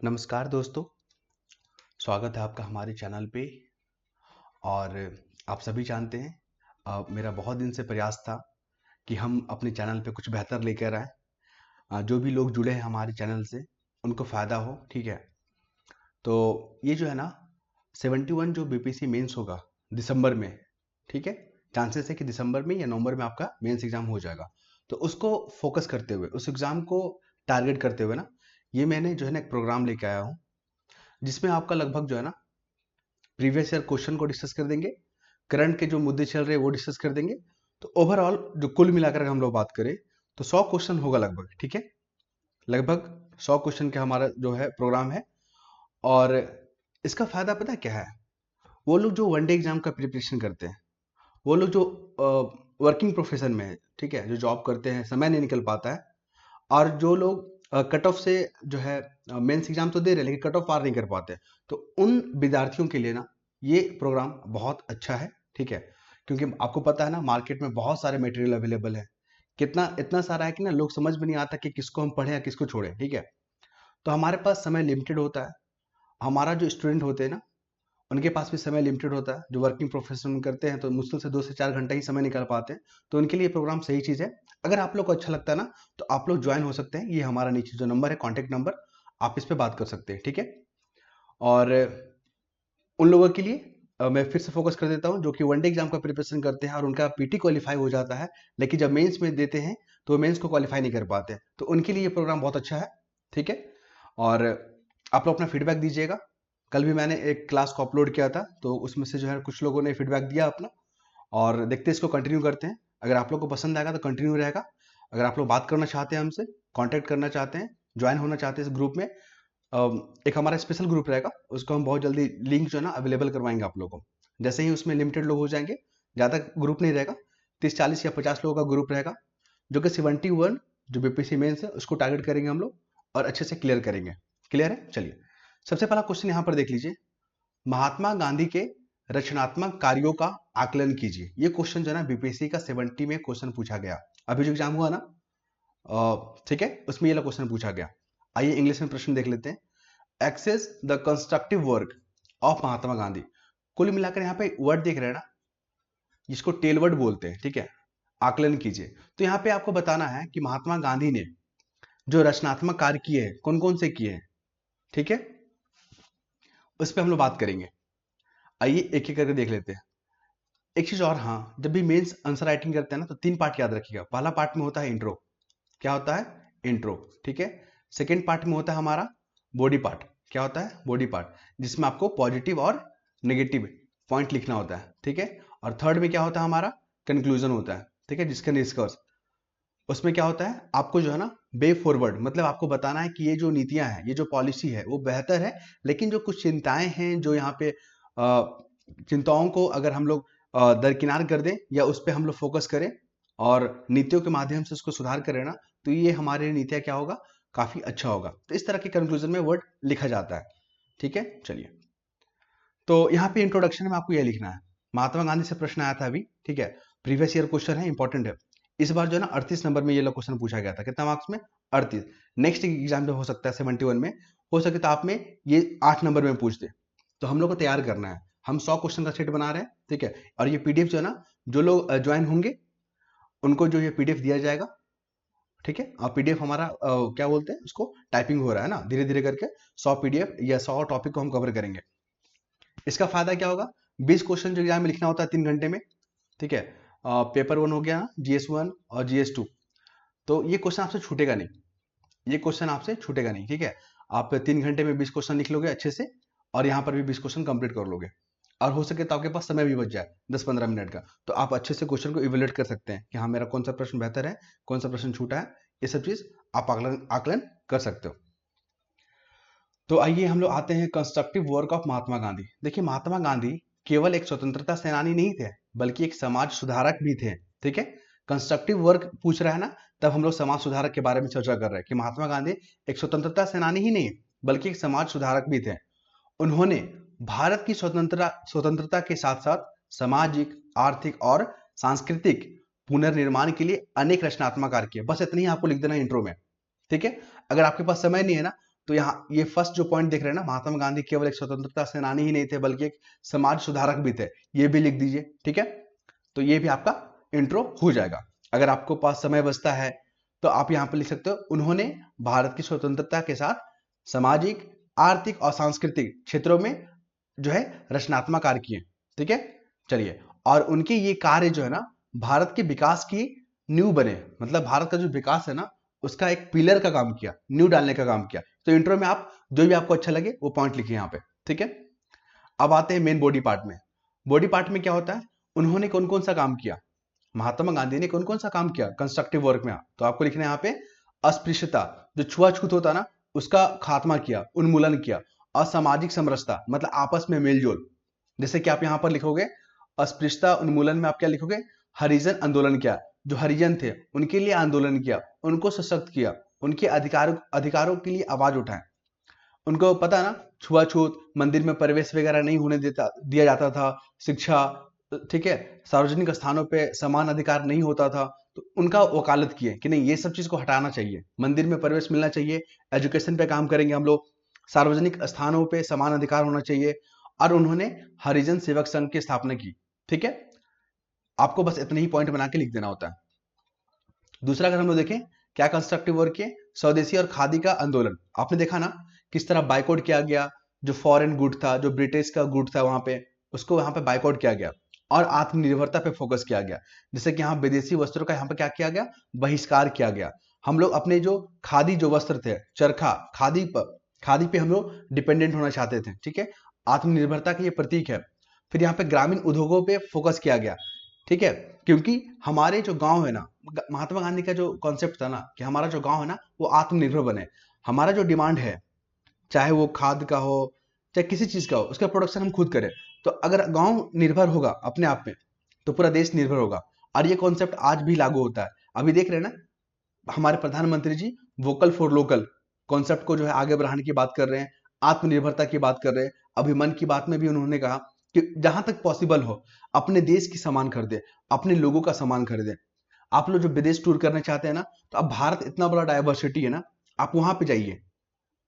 नमस्कार दोस्तों, स्वागत है आपका हमारे चैनल पे। और आप सभी जानते हैं मेरा बहुत दिन से प्रयास था कि हम अपने चैनल पे कुछ बेहतर लेकर आएँ। जो भी लोग जुड़े हैं हमारे चैनल से उनको फ़ायदा हो, ठीक है। तो ये जो है ना 71 जो बीपीएससी मेंस होगा दिसंबर में, ठीक है। चांसेस है कि दिसंबर में या नवंबर में आपका मेंस एग्जाम हो जाएगा। तो उसको फोकस करते हुए, उस एग्जाम को टारगेट करते हुए ना, ये मैंने जो है ना एक प्रोग्राम लेके आया हूँ, जिसमें आपका लगभग जो है ना प्रीवियस ईयर क्वेश्चन को डिस्कस कर देंगे, करंट के जो मुद्दे चल रहे हैं वो डिस्कस कर देंगे। तो ओवरऑल जो कुल मिलाकर हम लोग बात करें तो 100 क्वेश्चन होगा लगभग, ठीक है। लगभग 100 क्वेश्चन का हमारा जो है प्रोग्राम है। और इसका फायदा पता है क्या है? वो लोग जो वनडे एग्जाम का प्रिपरेशन करते हैं, वो लोग जो वर्किंग प्रोफेशन में है, ठीक है, जो जॉब करते हैं, समय नहीं निकल पाता है। और जो लोग कट ऑफ से जो है मेंस एग्जाम तो दे रहे हैं लेकिन कट ऑफ पार नहीं कर पाते, तो उन विद्यार्थियों के लिए ना ये प्रोग्राम बहुत अच्छा है, ठीक है। क्योंकि आपको पता है ना, मार्केट में बहुत सारे मटेरियल अवेलेबल है। कितना इतना सारा है कि ना लोग समझ में नहीं आता कि किसको हम पढ़ें या किसको छोड़ें, ठीक है। तो हमारे पास समय लिमिटेड होता है। हमारा जो स्टूडेंट होते हैं ना, उनके पास भी समय लिमिटेड होता है। जो वर्किंग प्रोफेशन करते हैं तो मुश्किल से 2 से 4 घंटा ही समय निकाल पाते हैं। तो उनके लिए प्रोग्राम सही चीज़ है। अगर आप लोग को अच्छा लगता है ना, तो आप लोग ज्वाइन हो सकते हैं। ये हमारा नीचे जो नंबर है, कॉन्टैक्ट नंबर, आप इस पे बात कर सकते हैं, ठीक है। और उन लोगों के लिए मैं फिर से फोकस कर देता हूँ जो कि वनडे एग्जाम का प्रिपरेशन करते हैं और उनका पीटी क्वालिफाई हो जाता है, लेकिन जब मेंस में देते हैं तो मेंस को क्वालिफाई नहीं कर पाते हैं। तो उनके लिए ये प्रोग्राम बहुत अच्छा है, ठीक है। और आप लोग अपना फीडबैक दीजिएगा। कल भी मैंने एक क्लास को अपलोड किया था, तो उसमें से जो है कुछ लोगों ने फीडबैक दिया अपना। और देखते हैं, इसको कंटिन्यू करते हैं। अगर आप लोग को पसंद आएगा तो कंटिन्यू रहेगा। अगर आप लोग बात करना चाहते हैं हमसे, कांटेक्ट करना चाहते हैं, ज्वाइन होना चाहते हैं इस ग्रुप में, एक हमारा स्पेशल ग्रुप रहेगा, उसको हम बहुत जल्दी लिंक जो है ना अवेलेबल करवाएंगे आप लोगों को। जैसे ही उसमें लिमिटेड लोग हो जाएंगे, ज़्यादा ग्रुप नहीं रहेगा, 30 40 या 50 लोगों का ग्रुप रहेगा, जो कि 71 जो बीपीएससी मेंस है उसको टारगेट करेंगे हम लोग और अच्छे से क्लियर करेंगे। क्लियर है? चलिए, सबसे पहला क्वेश्चन यहाँ पर देख लीजिए। महात्मा गांधी के रचनात्मक कार्यों का आकलन कीजिए। ये क्वेश्चन जो है ना बीपीएससी का 70 में क्वेश्चन पूछा गया। अभी जो एग्जाम हुआ ना, ठीक है, उसमें ये क्वेश्चन पूछा गया। आइए इंग्लिश में प्रश्न देख लेते हैं। Assess the constructive work of Mahatma Gandhi. कुल मिलाकर यहाँ पे वर्ड देख रहे हैं ना, जिसको टेल वर्ड बोलते हैं, ठीक है। आकलन कीजिए, तो यहाँ पे आपको बताना है कि महात्मा गांधी ने जो रचनात्मक कार्य किए हैं कौन कौन से किए हैं, ठीक है। उस पर हम लोग बात करेंगे। आइए एक एक करके देख लेते हैं। एक चीज और, हाँ, जब भी मेंस आंसर राइटिंग करते हैं ना, तो 3 पार्ट याद रखिएगा। पहला पार्ट में होता है इंट्रो। क्या होता है? इंट्रो, ठीक है। सेकेंड पार्ट में होता है हमारा बॉडी पार्ट। क्या होता है? बॉडी पार्ट, जिसमें आपको पॉजिटिव और नेगेटिव पॉइंट लिखना होता है, ठीक है। और थर्ड में क्या होता है? हमारा कंक्लूजन होता है, ठीक है, जिसका निष्कर्ष। उसमें क्या होता है? आपको जो है ना वे फॉरवर्ड, मतलब आपको बताना है कि ये जो नीतियां हैं, ये जो पॉलिसी है वो बेहतर है, लेकिन जो कुछ चिंताएं हैं, जो यहाँ पे चिंताओं को अगर हम लोग दरकिनार कर दें या उस पर हम लोग फोकस करें और नीतियों के माध्यम से उसको सुधार करें ना, तो ये हमारे नीतियां क्या होगा? काफी अच्छा होगा। तो इस तरह के कंक्लूजन में वर्ड लिखा जाता है, ठीक है। चलिए, तो यहाँ पे इंट्रोडक्शन में आपको यह लिखना है। महात्मा गांधी से प्रश्न आया था अभी, ठीक है। प्रीवियस ईयर क्वेश्चन है, इंपॉर्टेंट है। इस बार जो है ना 38 नंबर में ये लोग क्वेश्चन पूछा गया था। कितना मार्क्स में? 38। नेक्स्ट एग्जाम में हो सकता है 71 में, हो सके तो आप में ये 8 नंबर में पूछ दे। तो हम लोग को तैयार करना है। हम 100 क्वेश्चन का सेट बना रहे हैं, ठीक है। और ये पीडीएफ जो है ना, जो लोग ज्वाइन होंगे उनको जो ये पीडीएफ दिया जाएगा, ठीक है। और पीडीएफ हमारा क्या बोलते हैं उसको, टाइपिंग हो रहा है ना, धीरे धीरे करके 100 पीडीएफ या 100 टॉपिक को हम कवर करेंगे। इसका फायदा क्या होगा? 20 क्वेश्चन जो एग्जाम में लिखना होता है 3 घंटे में, ठीक है। पेपर 1 हो गया, GS1 और GS2। तो ये क्वेश्चन आपसे छूटेगा नहीं, ये क्वेश्चन आपसे छूटेगा नहीं, ठीक है। आप 3 घंटे में 20 क्वेश्चन लिख लोगे अच्छे से, और यहाँ पर भी 20 क्वेश्चन कंप्लीट कर लोगे। और हो सके तो आपके पास समय भी बच जाए 10 15 मिनट का, तो आप अच्छे से क्वेश्चन को इवेल्युएट कर सकते हैं कि हाँ, मेरा कौन सा प्रश्न बेहतर है, कौन सा प्रश्न छूटा है। ये सब चीज आप आकलन आकलन कर सकते हो। तो आइए हम लोग आते हैं constructive work of Mahatma Gandhi. देखिए, महात्मा गांधी केवल एक स्वतंत्रता सेनानी नहीं थे, बल्कि एक समाज सुधारक भी थे, ठीक है। कंस्ट्रक्टिव वर्क पूछ रहा है ना, तब हम लोग समाज सुधारक के बारे में चर्चा कर रहे हैं कि महात्मा गांधी एक स्वतंत्रता सेनानी ही नहीं, बल्कि एक समाज सुधारक भी थे। उन्होंने भारत की स्वतंत्रता स्वतंत्रता के साथ साथ सामाजिक, आर्थिक और सांस्कृतिक पुनर्निर्माण के लिए अनेक रचनात्मक कार्य किए। बस इतना ही आपको लिख देना इंट्रो में, ठीक है। अगर आपके पास समय नहीं है ना, तो यहाँ ये फर्स्ट जो पॉइंट देख रहे हैं ना, महात्मा गांधी केवल एक स्वतंत्रता सेनानी ही नहीं थे बल्कि एक समाज सुधारक भी थे, ये भी लिख दीजिए। ठीक है, तो ये भी आपका इंट्रो हो जाएगा। अगर आपको पास समय बचता है तो आप यहाँ पर लिख सकते हो, उन्होंने भारत की स्वतंत्रता के साथ सामाजिक, आर्थिक और सांस्कृतिक क्षेत्रों में जो है रचनात्मक कार्य किए। ठीक है, चलिए, और उनके ये कार्य जो है ना भारत के विकास की नींव बने, मतलब भारत का जो विकास है ना उसका एक पिलर का काम किया, नींव डालने का काम किया। तो इंट्रो में आप जो भी आपको अच्छा लगे वो पॉइंट लिखिए यहाँ पे। ठीक है, अब आते हैं मेन बॉडी पार्ट में। बॉडी पार्ट में क्या होता है, उन्होंने कौन कौन सा काम किया, महात्मा गांधी ने कौन कौन सा काम किया कंस्ट्रक्टिव वर्क में। तो आपको लिखना है यहाँ पे, अस्पृश्यता, जो छुआछूत होता ना उसका खात्मा किया, उन्मूलन किया। असामाजिक समरसता मतलब आपस में मेलजोल, जैसे कि आप यहाँ पर लिखोगे अस्पृश्यता उन्मूलन में आप क्या लिखोगे, हरिजन आंदोलन किया, जो हरिजन थे उनके लिए आंदोलन किया, उनको सशक्त किया, उनके अधिकारों के लिए आवाज उठाए। उनको पता है ना, छुआछूत, मंदिर में प्रवेश वगैरह नहीं होने दिया जाता था, शिक्षा, ठीक है, सार्वजनिक स्थानों पे समान अधिकार नहीं होता था। तो उनका वकालत किए कि नहीं ये सब चीज को हटाना चाहिए, मंदिर में प्रवेश मिलना चाहिए, एजुकेशन पे काम करेंगे हम लोग, सार्वजनिक स्थानों पे समान अधिकार होना चाहिए। और उन्होंने हरिजन सेवक संघ की स्थापना की। ठीक है, आपको बस इतने ही पॉइंट बना के लिख देना होता है। दूसरा अगर हम लोग देखें क्या कंस्ट्रक्टिव वर्क किए, स्वदेशी और खादी का आंदोलन। आपने देखा ना किस तरह बाइकआउट किया गया, जो फॉरेन गुड था, जो ब्रिटिश का गुड था वहां पे, उसको वहां पे बाइकआउट किया गया और आत्मनिर्भरता पे फोकस किया गया। जैसे कि यहाँ विदेशी वस्त्रों का यहाँ पे क्या किया गया, बहिष्कार किया गया। हम लोग अपने जो खादी जो वस्त्र थे, चरखा, खादी पे हम लोग डिपेंडेंट होना चाहते थे। ठीक है, आत्मनिर्भरता का ये प्रतीक है। फिर यहाँ पे ग्रामीण उद्योगों पे फोकस किया गया। ठीक है, क्योंकि हमारे जो गांव है ना, महात्मा गांधी का जो कॉन्सेप्ट था ना कि हमारा जो गांव है ना वो आत्मनिर्भर बने। हमारा जो डिमांड है, चाहे वो खाद का हो चाहे किसी चीज का हो, उसका प्रोडक्शन हम खुद करें। तो अगर गांव निर्भर होगा अपने आप में तो पूरा देश निर्भर होगा। और ये कॉन्सेप्ट आज भी लागू होता है। अभी देख रहे हैं ना हमारे प्रधानमंत्री जी वोकल फॉर लोकल कॉन्सेप्ट को जो है आगे बढ़ाने की बात कर रहे हैं, आत्मनिर्भरता की बात कर रहे हैं। अभी मन की बात में भी उन्होंने कहा कि जहां तक पॉसिबल हो अपने देश की सामान खरीदे, अपने लोगों का सामान खरीदे। आप लोग जो विदेश टूर करना चाहते हैं ना, तो अब भारत इतना बड़ा डाइवर्सिटी है ना, आप वहां पे जाइए।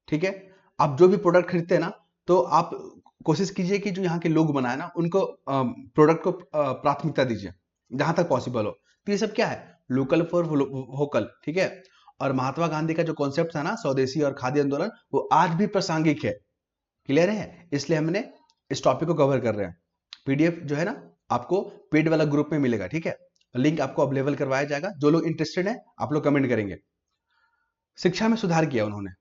ठीक है, आप जो भी प्रोडक्ट खरीदते हैं ना, तो आप कोशिश कीजिए कि जो यहाँ के लोग बनाए ना उनको प्रोडक्ट को प्राथमिकता दीजिए जहां तक पॉसिबल हो। तो ये सब क्या है, लोकल फॉर वोकल। ठीक है, और महात्मा गांधी का जो कॉन्सेप्ट था ना स्वदेशी और खादी आंदोलन, वो आज भी प्रासंगिक है। क्लियर है, इसलिए हमने इस टॉपिक को कवर कर रहे हैं। पीडीएफ जो है ना आपको पेड वाला ग्रुप में मिलेगा। ठीक है, लिंक आपको अवेलेबल करवाया जाएगा। जो लोग इंटरेस्टेड है आप लोग कमेंट करेंगे। शिक्षा में सुधार किया उन्होंने,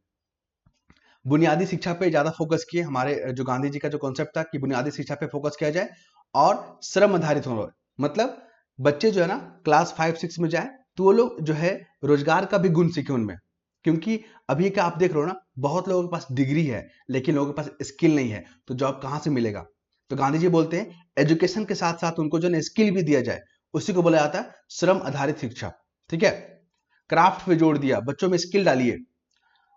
बुनियादी शिक्षा पे ज्यादा फोकस किए। हमारे जो गांधी जी का जो कॉन्सेप्ट था कि बुनियादी शिक्षा पे फोकस किया जाए और श्रम आधारित होना, मतलब बच्चे जो है ना क्लास 5-6 में जाए तो वो लोग जो है रोजगार का भी गुण सीखे उनमें। क्योंकि अभी का आप देख रहे हो ना, बहुत लोगों के पास डिग्री है लेकिन लोगों के पास स्किल नहीं है, तो जॉब कहाँ से मिलेगा। तो गांधी जी बोलते हैं एजुकेशन के साथ साथ उनको जो है स्किल भी दिया जाए, उसी को बोला जाता है श्रम आधारित शिक्षा। ठीक है, क्राफ्ट पे जोर दिया, बच्चों में स्किल डालिए।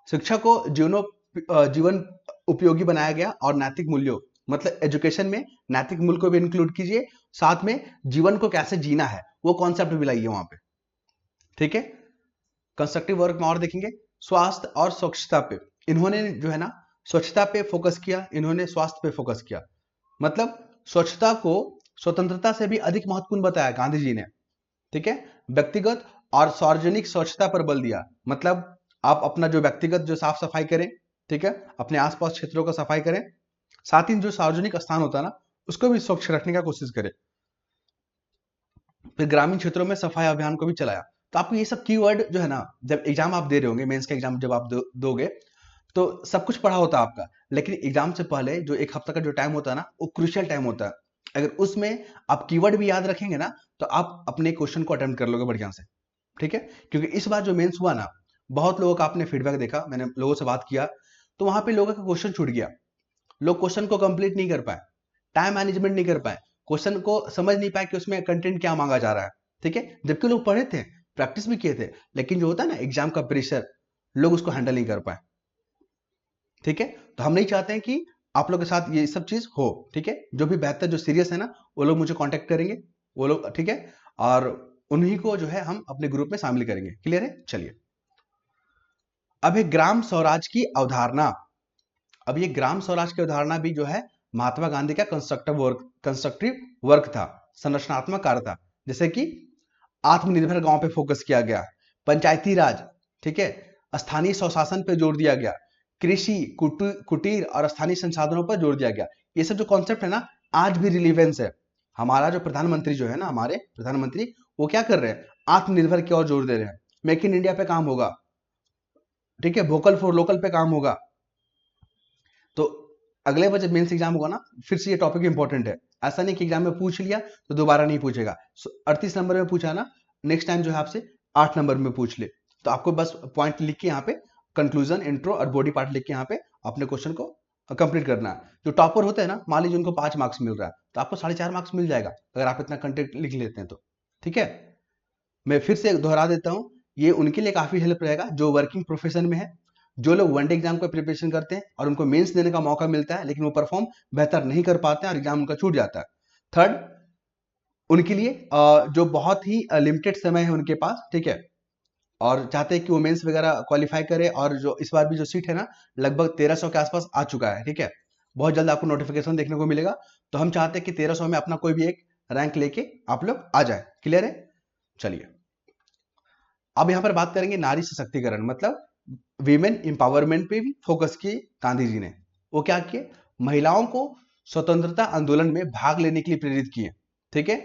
शिक्षा को जीवन उपयोगी बनाया गया और नैतिक मूल्यों, मतलब एजुकेशन में नैतिक मूल्य को भी इंक्लूड कीजिए, साथ में जीवन को कैसे जीना है वो कॉन्सेप्ट भी लाइए वहां पे। ठीक है, कंस्ट्रक्टिव वर्क में और देखेंगे स्वास्थ्य और स्वच्छता पे। इन्होंने जो है ना स्वच्छता पे फोकस किया, इन्होंने स्वास्थ्य पे फोकस किया। मतलब स्वच्छता को स्वतंत्रता से भी अधिक महत्वपूर्ण बताया गांधी जी ने। ठीक है, व्यक्तिगत और सार्वजनिक स्वच्छता पर बल दिया। मतलब आप अपना जो व्यक्तिगत जो साफ सफाई करें, ठीक है, अपने आसपास क्षेत्रों का सफाई करें, साथ ही जो सार्वजनिक स्थान होता है ना उसको भी स्वच्छ रखने का कोशिश करें। फिर ग्रामीण क्षेत्रों में सफाई अभियान को भी चलाया। तो आपको ये सब कीवर्ड जो है ना, जब एग्जाम आप दे रहे होंगे, मेंस का एग्जाम जब आप दोगे तो सब कुछ पढ़ा होता है आपका, लेकिन एग्जाम से पहले जो एक हफ्ता का जो टाइम होता है ना वो क्रूशियल टाइम होता है। अगर उसमें आप कीवर्ड भी याद रखेंगे ना तो आप अपने क्वेश्चन को अटेम्प्ट कर लोगे बढ़िया से। ठीक है, क्योंकि इस बार जो मेंस हुआ ना, बहुत लोगों का आपने फीडबैक देखा, मैंने लोगों से बात किया तो वहां पे लोगों का क्वेश्चन छूट गया। लोग क्वेश्चन को कंप्लीट नहीं कर पाए, टाइम मैनेजमेंट नहीं कर पाए, क्वेश्चन को समझ नहीं पाए कि उसमें कंटेंट क्या मांगा जा रहा है। ठीक है, जबकि लोग पढ़े थे, प्रैक्टिस भी किए थे, लेकिन जो होता है ना एग्जाम का प्रेशर, लोग उसको हैंडल नहीं कर पाए। ठीक है, तो हम नहीं चाहते हैं कि आप लोग के साथ ये सब चीज हो। ठीक है, जो भी बेहतर जो सीरियस है ना वो लोग मुझे कांटेक्ट करेंगे, वो लोग। ठीक है, और उन्हीं को जो है हम अपने ग्रुप में शामिल करेंगे। क्लियर है, चलिए अब है ग्राम स्वराज की अवधारणा। अब ये ग्राम स्वराज की अवधारणा भी जो है महात्मा गांधी का कंस्ट्रक्टिव वर्क था, संरचनात्मक कार्य था। जैसे कि आत्मनिर्भर गांव पे फोकस किया गया, पंचायती राज, ठीक है, स्थानीय स्वशासन पे जोर दिया गया, कृषि, कुटीर और स्थानीय संसाधनों पर जोर दिया गया। ये सब जो कॉन्सेप्ट है ना, आज भी रिलीवेंस है। हमारा जो प्रधानमंत्री जो है ना, हमारे प्रधानमंत्री वो क्या कर रहे हैं, आत्मनिर्भर की ओर जोर दे रहे हैं। मेक इन इंडिया पे काम होगा, ठीक है, वोकल फॉर लोकल पे काम होगा। तो अगले बार जब मेंस एग्जाम होगा ना, फिर से ये टॉपिक इंपॉर्टेंट है। ऐसा नहीं कि एग्जाम में पूछ लिया तो दोबारा नहीं पूछेगा। 38 नंबर में पूछा ना, नेक्स्ट टाइम जो है आपसे 8 नंबर में पूछ ले। तो आपको बस पॉइंट लिख के यहाँ पे कंक्लूजन, इंट्रो और बॉडी पार्ट लिख के यहाँ पे अपने क्वेश्चन को कंप्लीट करना है। जो टॉपर होते हैं ना, मान लीजिए उनको 5 मार्क्स मिल रहा है, तो आपको 4.5 मार्क्स मिल जाएगा अगर आप इतना कंटेंट लिख लेते हैं तो। ठीक है, मैं फिर से दोहरा देता हूँ, ये उनके लिए काफी हेल्प रहेगा जो वर्किंग प्रोफेशन में है, जो लोग वनडे एग्जाम का प्रिपरेशन करते हैं और उनको मेंस देने का मौका मिलता है, लेकिन वो परफॉर्म बेहतर नहीं कर पाते हैं और एग्जाम उनका छूट जाता है। थर्ड, उनके लिए जो बहुत ही लिमिटेड समय है उनके पास, ठीक है, और चाहते हैं कि वो मेंस वगैरह क्वालिफाई करे, और जो इस बार भी जो सीट है ना, लगभग 1300 के आसपास आ चुका है। ठीक है, बहुत जल्द आपको नोटिफिकेशन देखने को मिलेगा। तो हम चाहते हैं कि 1300 में अपना कोई भी एक रैंक लेके आप लोग आ जाए। क्लियर है? चलिए, अब यहां पर बात करेंगे नारी सशक्तिकरण, मतलब वीमेन एम्पावरमेंट पे भी फोकस किए गांधी जी ने। वो क्या किए, महिलाओं को स्वतंत्रता आंदोलन में भाग लेने के लिए प्रेरित किए। ठीक है,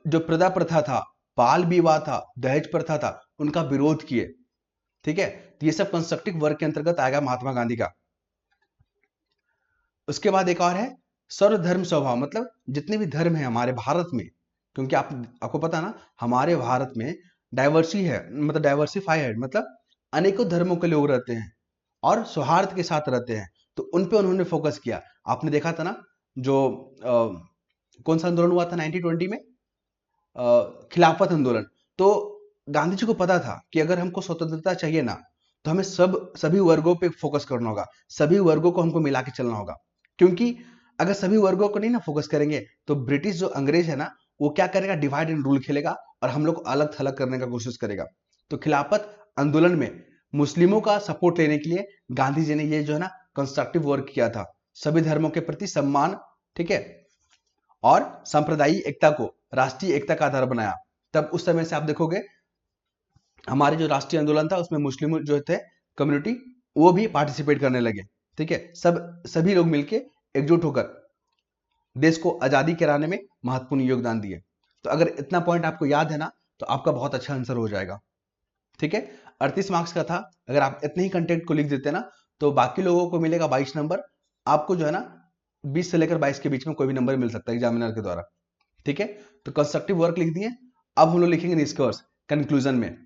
जो प्रदा प्रथा था, बाल विवाह था, दहेज प्रथा था, उनका विरोध किए। ठीक है, तो ये सब कंस्ट्रक्टिव वर्क के अंतर्गत आएगा महात्मा गांधी का। उसके बाद एक और है सर्वधर्म स्वभाव, मतलब जितने भी धर्म है हमारे भारत में, क्योंकि आपको पता ना, हमारे भारत में डाइवर्सी है, मतलब डाइवर्सिफाई है, मतलब अनेकों धर्मों के लोग रहते हैं और सौहार्द के साथ रहते हैं। तो उन पे उन्होंने फोकस किया। आपने देखा था ना, जो कौन सा आंदोलन हुआ था 1920 में, खिलाफत आंदोलन। तो गांधी जी को पता था कि अगर हमको स्वतंत्रता चाहिए ना, तो हमें सभी वर्गों पे फोकस करना होगा, सभी वर्गों को हमको मिला के चलना होगा। क्योंकि अगर सभी वर्गों को नहीं ना फोकस करेंगे, तो ब्रिटिश जो अंग्रेज है ना, वो क्या करेगा, डिवाइड एंड रूल खेलेगा और हम लोग को अलग थलग करने का कोशिश करेगा। तो खिलाफत आंदोलन में मुस्लिमों का सपोर्ट लेने के लिए गांधी जी ने ये जो है ना कंस्ट्रक्टिव वर्क किया था, सभी धर्मों के प्रति सम्मान, ठीक है, और सांप्रदायिक एकता को राष्ट्रीय एकता का आधार बनाया। तब उस समय से आप देखोगे हमारे जो राष्ट्रीय आंदोलन था उसमें मुस्लिम जो थे कम्युनिटी, वो भी पार्टिसिपेट करने लगे। ठीक है, सभी लोग मिलके एकजुट होकर देश को आजादी कराने में महत्वपूर्ण योगदान दिए। तो अगर इतना पॉइंट आपको याद है ना, तो आपका बहुत अच्छा आंसर हो जाएगा। ठीक है, 38 मार्क्स का था। अगर आप इतने ही कंटेंट को लिख देते ना, तो बाकी लोगों को मिलेगा 22 नंबर, आपको जो है ना 20 से लेकर 22 के बीच में कोई भी नंबर मिल सकता है एग्जामिनर के द्वारा। ठीक है, तो कंस्ट्रक्टिव वर्क लिख दिए। अब हम लोग लिखेंगे निष्कर्ष, कंक्लूजन में,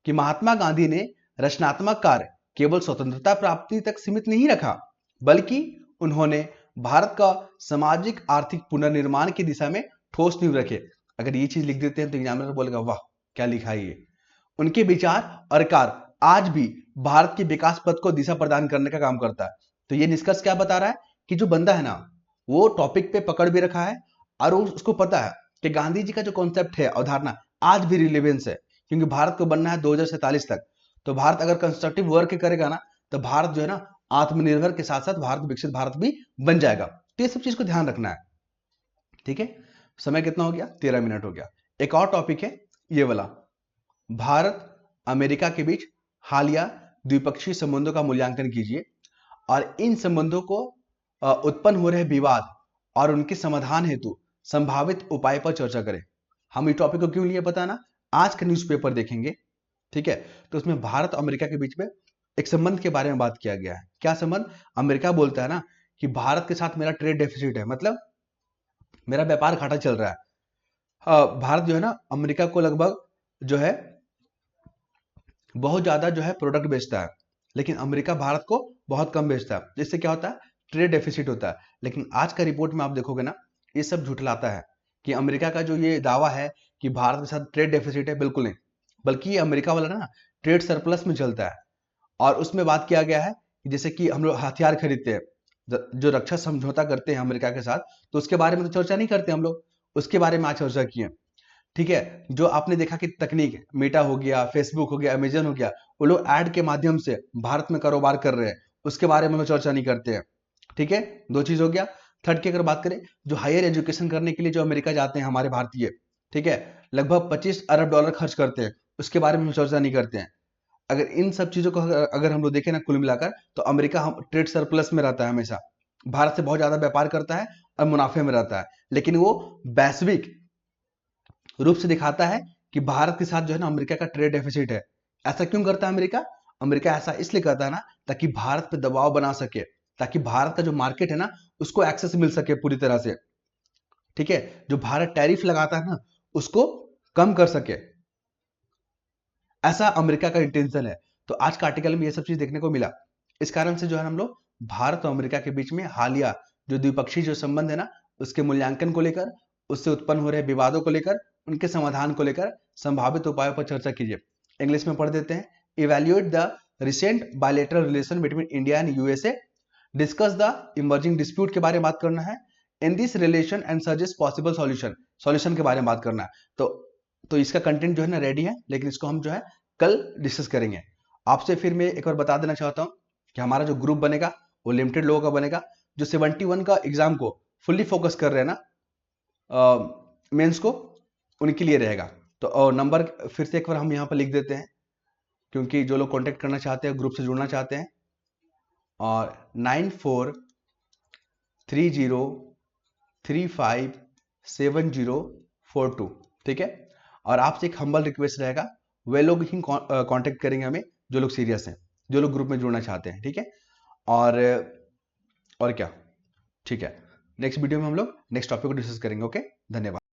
कि महात्मा गांधी ने रचनात्मक कार्य केवल स्वतंत्रता प्राप्ति तक सीमित नहीं रखा, बल्कि उन्होंने भारत का सामाजिक आर्थिक पुनर्निर्माण की दिशा में ठोस नींव रखे। अगर ये चीज लिख देते हैं तो एग्जामिनर बोलेगा वाह क्या लिखा है ये। उनके विचार और कार्य आज भी भारत के विकास पथ को दिशा प्रदान करने का काम करता है। तो ये निष्कर्ष क्या बता रहा है कि जो बंदा है ना, वो टॉपिक पे पकड़ भी रखा है और उसको पता है कि गांधी जी का जो कॉन्सेप्ट है, अवधारणा, आज भी रिलेवेंस है। क्योंकि भारत को बनना है 2047 तक। तो भारत अगर कंस्ट्रक्टिव वर्क करेगा ना, तो भारत जो है ना आत्मनिर्भर के साथ साथ भारत विकसित भारत भी बन जाएगा। तो ये सब चीज को ध्यान रखना है। ठीक है, समय कितना हो गया, 13 मिनट हो गया। एक और टॉपिक है ये वाला, भारत अमेरिका के बीच हालिया द्विपक्षीय संबंधों का मूल्यांकन कीजिए और इन संबंधों को उत्पन्न हो रहे विवाद और उनके समाधान हेतु संभावित उपाय पर चर्चा करें। हम इस टॉपिक को क्यों लिए पता ना, आज का न्यूज़पेपर देखेंगे। ठीक है, तो उसमें भारत और अमेरिका के बीच में एक संबंध के बारे में बात किया गया है। क्या संबंध? अमेरिका बोलता है ना कि भारत के साथ मेरा ट्रेड डेफिसिट है, मतलब मेरा व्यापार घाटा चल रहा है। भारत जो है ना अमेरिका को लगभग जो है बहुत ज्यादा जो है प्रोडक्ट बेचता है, लेकिन अमेरिका भारत को बहुत कम बेचता है, जिससे क्या होता है, ट्रेड डेफिसिट होता है। लेकिन आज का रिपोर्ट में आप देखोगे ना, ये सब झुठलाता है कि अमेरिका का जो ये दावा है कि भारत के साथ ट्रेड डेफिसिट है, बिल्कुल नहीं, बल्कि ये अमेरिका वाला ना ट्रेड सरप्लस में चलता है। और उसमें बात किया गया है कि जैसे कि हम लोग हथियार खरीदते हैं, जो रक्षा समझौता करते हैं अमेरिका के साथ, तो उसके बारे में तो चर्चा नहीं करते हम लोग, उसके बारे में आज चर्चा किए। ठीक है। जो आपने देखा कि तकनीक मेटा हो गया, फेसबुक हो गया, अमेजन हो गया, वो लोग ऐड के माध्यम से भारत में कारोबार कर रहे हैं, उसके बारे में हम चर्चा नहीं करते हैं। ठीक है, दो चीज हो गया। थर्ड की अगर बात करें, जो हायर एजुकेशन करने के लिए जो अमेरिका जाते हैं हमारे भारतीय, ठीक है, लगभग 25 अरब डॉलर खर्च करते हैं, उसके बारे में हम चर्चा नहीं करते हैं। अगर इन सब चीजों को अगर हम लोग देखें ना कुल मिलाकर, तो अमेरिका हम ट्रेड सरप्लस में रहता है हमेशा, भारत से बहुत ज्यादा व्यापार करता है और मुनाफे में रहता है। लेकिन वो वैश्विक रूप से दिखाता है कि भारत के साथ जो है ना अमेरिका का ट्रेड डेफिसिट है। ऐसा क्यों करता है अमेरिका? अमेरिका ऐसा इसलिए करता है ना, ताकि भारत पे दबाव बना सके, ताकि भारत का जो मार्केट है ना उसको एक्सेस मिल सके पूरी तरह से। ठीक है, जो भारत टैरिफ लगाता है ना उसको कम कर सके, ऐसा अमेरिका का इंटेंशन है। तो आज का आर्टिकल में ये सब चीज देखने को मिला। इस कारण से जो है हम लोग भारत और अमेरिका के बीच में हालिया जो द्विपक्षीय जो संबंध है ना उसके मूल्यांकन को लेकर, उससे उत्पन्न हो रहे विवादों को लेकर, उनके समाधान को लेकर संभावित उपायों पर चर्चा कीजिए। इंग्लिश में पढ़ देते हैं। Evaluate the recent bilateral relation between India and USA, discuss the emerging dispute के बारे में बात करना है, in this relation and suggest possible solution, solution के बारे में बात करना है। तो इसका कंटेंट जो है ना रेडी है, लेकिन इसको हम जो है कल डिस्कस करेंगे। आपसे फिर मैं एक बार बता देना चाहता हूं कि हमारा जो ग्रुप बनेगा वो लिमिटेड लोगों का बनेगा। जो 71 का एग्जाम को फुल्ली फोकस कर रहे हैं ना मेंस को, उनके लिए रहेगा। तो नंबर फिर से एक बार हम यहाँ पर लिख देते हैं, क्योंकि जो लोग कांटेक्ट करना चाहते हैं, ग्रुप से जुड़ना चाहते हैं, और 9430357042, ठीक है। और आपसे एक हम्बल रिक्वेस्ट रहेगा, वे लोग ही कांटेक्ट करेंगे हमें जो लोग सीरियस हैं, जो लोग ग्रुप में जुड़ना चाहते हैं, ठीक है। और और क्या, ठीक है। नेक्स्ट वीडियो में हम लोग नेक्स्ट टॉपिक को डिस्कस करेंगे। ओके, धन्यवाद।